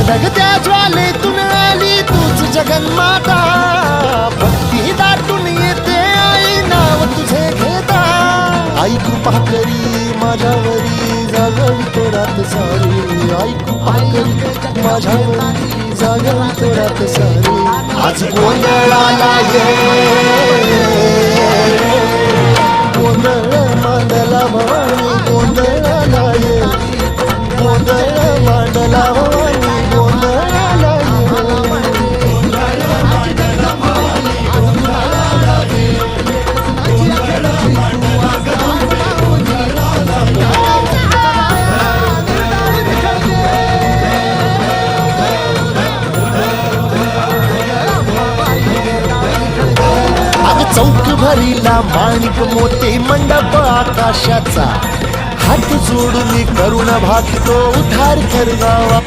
धगधगत्या ज्वालेतून आली तूच जगन्माता, भक्ती दाटून येते आई नाव तुझे घेता. आई कृपा करी माझ्यावरी जागवितो रात सारी, आई कृपा करी माझ्यावरी जागवितो रात सारी. आज गोंधळाला ये, गोंधळ मांडला भवानी, गोंधळाला ये, गोंधळ मांडला भवानी, गोंधळाला ये. चौक भरीला माणिक मोती मंडप आकाशाचा, हात जोडून करुण भागतो उद्धार कर गावा.